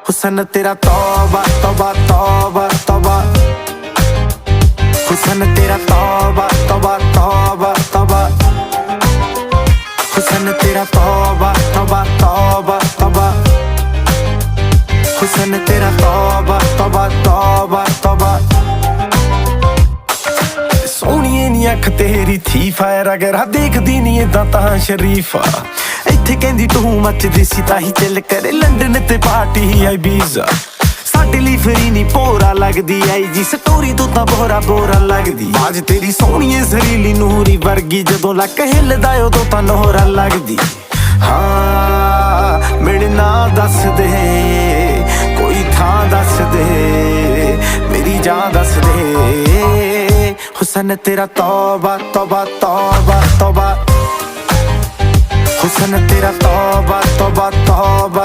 हुसन तेरा तौबा तौबा तौबा तौबा, हुसन तेरा तौबा तौबा तौबा तौबा, हुसन तेरा तौबा तौबा तौबा तौबा, हुसन तेरा तौबा तौबा तौबा तौबा। सोहणीए नी अख तेरी थी फायर अगर देखदी नी इदां तां शरीफा। इत्थे कहंदी तू मचदी सी ताही चल करे लंडन ते पार्टी आई बीजा। साडे लई फ्री नी भोरा लगदी आई जी स्टोरी तू तां बोरा बोरा लगदी। आज तेरी सोहणीए जरीली नूरी वर्गी जदों लक हिलदा उदों तां नोहरा लगदी। हाँ मेरे ना दस दे कोई थां दस दे मेरी जान दस दे। हुसन तेरा तौबा तौबा तौबा तौबा, हुसन तेरा तौबा तौबा तौबा